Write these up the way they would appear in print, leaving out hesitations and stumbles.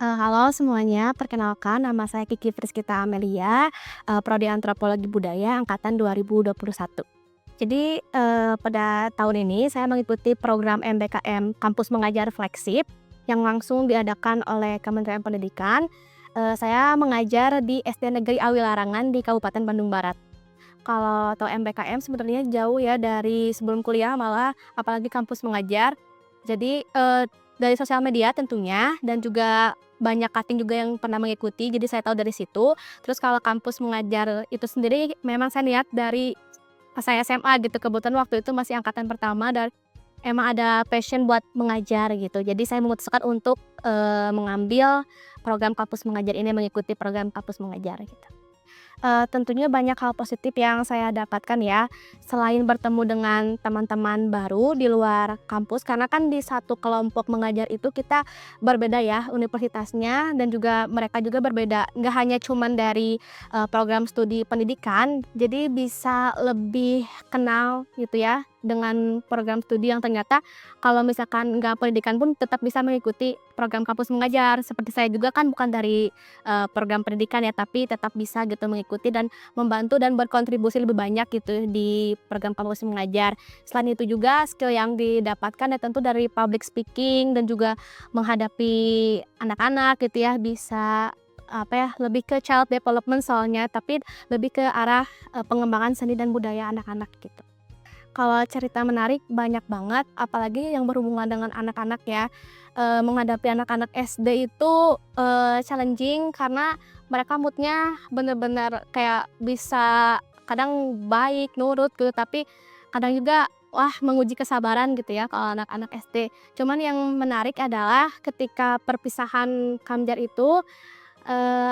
Halo semuanya, perkenalkan nama saya Kiki Friskita Amelia, Prodi Antropologi Budaya angkatan 2021. Jadi, pada tahun ini saya mengikuti program MBKM Kampus Mengajar Fleksib yang langsung diadakan oleh Kementerian Pendidikan. Saya mengajar di SD Negeri Awilarangan di Kabupaten Bandung Barat. Kalau tahu MBKM sebenarnya jauh ya dari sebelum kuliah malah, apalagi kampus mengajar. Jadi, dari sosial media tentunya dan juga banyak cutting juga yang pernah mengikuti, jadi saya tahu dari situ. Terus kalau kampus mengajar itu sendiri memang saya niat dari pas saya SMA gitu, kebetulan waktu itu masih angkatan pertama dan emang ada passion buat mengajar gitu. Jadi saya memutuskan untuk, mengambil program kampus mengajar ini, mengikuti program kampus mengajar gitu. Tentunya banyak hal positif yang saya dapatkan ya, selain bertemu dengan teman-teman baru di luar kampus, karena kan di satu kelompok mengajar itu kita berbeda ya universitasnya dan juga mereka juga berbeda, nggak hanya cuman dari, program studi pendidikan, jadi bisa lebih kenal gitu ya dengan program studi yang ternyata kalau misalkan nggak pendidikan pun tetap bisa mengikuti program kampus mengajar. Seperti saya juga kan bukan dari program pendidikan ya, tapi tetap bisa gitu mengikuti dan membantu dan berkontribusi lebih banyak gitu di program kampus mengajar. Selain itu juga skill yang didapatkan ya tentu dari public speaking dan juga menghadapi anak-anak gitu ya, bisa apa ya, lebih ke child development soalnya, tapi lebih ke arah, pengembangan seni dan budaya anak-anak gitu. Kalau cerita menarik banyak banget, apalagi yang berhubungan dengan anak-anak ya. Menghadapi anak-anak SD itu, challenging karena mereka mood-nya bener-bener kayak bisa kadang baik, nurut gitu, tapi kadang juga, wah menguji kesabaran gitu ya kalau anak-anak SD. Cuman yang menarik adalah ketika perpisahan Kamjar itu,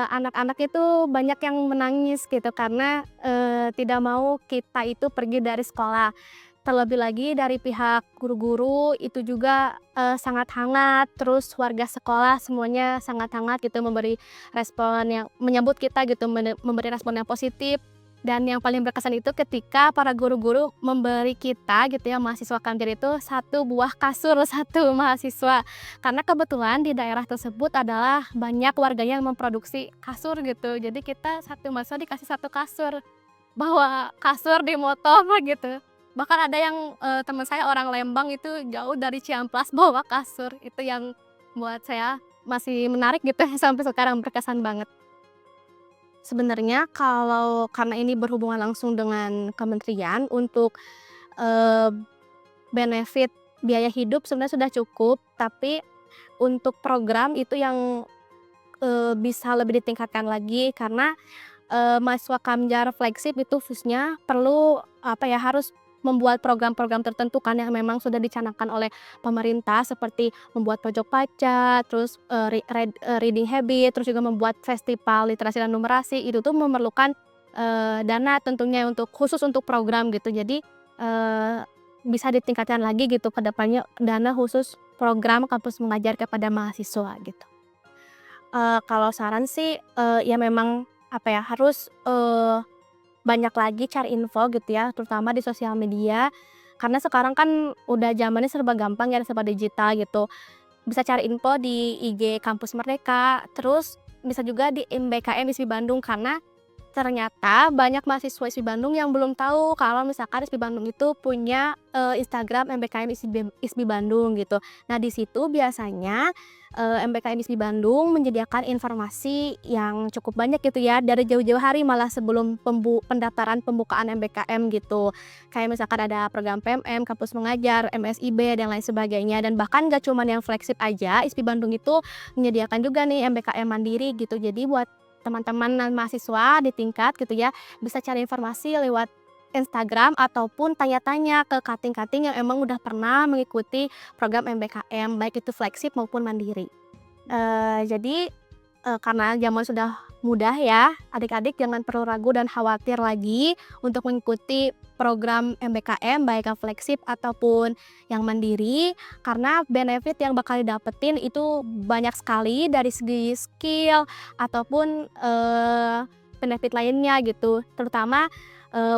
anak-anak itu banyak yang menangis gitu karena, tidak mau kita itu pergi dari sekolah. Terlebih lagi dari pihak guru-guru itu juga, sangat hangat, terus warga sekolah semuanya sangat hangat gitu memberi respon yang menyambut kita gitu, memberi respon yang positif. Dan yang paling berkesan itu ketika para guru-guru memberi kita gitu ya, mahasiswa Kamjer itu satu buah kasur satu mahasiswa. Karena kebetulan di daerah tersebut adalah banyak warganya yang memproduksi kasur gitu. Jadi kita satu mahasiswa dikasih satu kasur, bawa kasur di motor gitu. Bahkan ada yang, teman saya orang Lembang itu jauh dari Ciamplas bawa kasur, itu yang buat saya masih menarik gitu ya sampai sekarang berkesan banget. Sebenarnya kalau karena ini berhubungan langsung dengan kementerian untuk, eee, benefit biaya hidup sebenarnya sudah cukup, tapi untuk program itu yang, bisa lebih ditingkatkan lagi karena mahasiswa Kamjar Fleksib itu khususnya perlu, apa ya, harus membuat program-program tertentu kan yang memang sudah dicanangkan oleh pemerintah seperti membuat pojok baca, terus, reading habit, terus juga membuat festival literasi dan numerasi, itu tuh memerlukan, dana tentunya untuk khusus untuk program gitu. Jadi, eee, bisa ditingkatkan lagi gitu ke depannya dana khusus program kampus mengajar kepada mahasiswa gitu. Kalau saran sih, ya memang apa ya, harus, banyak lagi cari info gitu ya, terutama di sosial media. Karena sekarang kan udah zamannya serba gampang ya, serba digital gitu. Bisa cari info di IG Kampus Merdeka, terus bisa juga di MBKM ISBI Bandung karena ternyata banyak mahasiswa ISBI Bandung yang belum tahu kalau misalkan ISBI Bandung itu punya, Instagram MBKM ISBI Bandung gitu. Nah di situ biasanya, MBKM ISBI Bandung menyediakan informasi yang cukup banyak gitu ya, dari jauh-jauh hari malah sebelum pendaftaran pembukaan MBKM gitu. Kayak misalkan ada program PMM, kampus mengajar, MSIB, dan lain sebagainya. Dan bahkan gak cuman yang flagship aja, ISBI Bandung itu menyediakan juga nih MBKM mandiri gitu. Jadi buat teman-teman dan mahasiswa di tingkat gitu ya, bisa cari informasi lewat Instagram ataupun tanya-tanya ke kating-kating yang emang udah pernah mengikuti program MBKM, baik itu flagship maupun mandiri. Jadi, karena zaman sudah mudah ya, adik-adik jangan perlu ragu dan khawatir lagi untuk mengikuti program MBKM baik yang flagship ataupun yang mandiri, karena benefit yang bakal didapetin itu banyak sekali dari segi skill ataupun, benefit lainnya gitu. Terutama,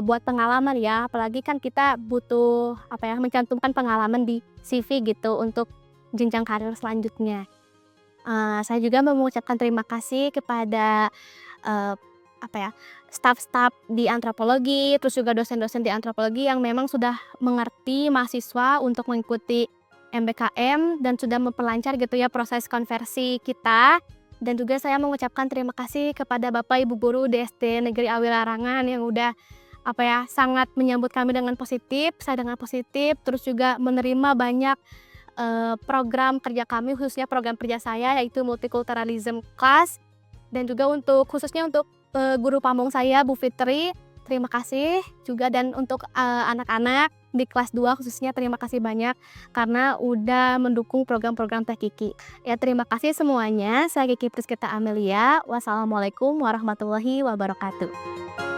buat pengalaman ya, apalagi kan kita butuh apa ya, mencantumkan pengalaman di CV gitu untuk jenjang karir selanjutnya. Saya juga mau mengucapkan terima kasih kepada, eee, apa ya, staf-staf di antropologi, terus juga dosen-dosen di antropologi yang memang sudah mengerti mahasiswa untuk mengikuti MBKM dan sudah memperlancar gitu ya proses konversi kita. Dan juga saya mengucapkan terima kasih kepada Bapak Ibu guru di SD Negeri Awi Larangan yang udah, apa ya, sangat menyambut kami dengan positif, saya dengan positif, terus juga menerima banyak program kerja kami, khususnya program kerja saya yaitu Multiculturalism Class, dan juga untuk khususnya untuk, guru pamong saya Bu Fitri, terima kasih juga, dan untuk, anak-anak di kelas 2 khususnya terima kasih banyak karena udah mendukung program-program Teh Kiki. Ya terima kasih semuanya, saya Kiki Priskita Amelia, wassalamualaikum warahmatullahi wabarakatuh.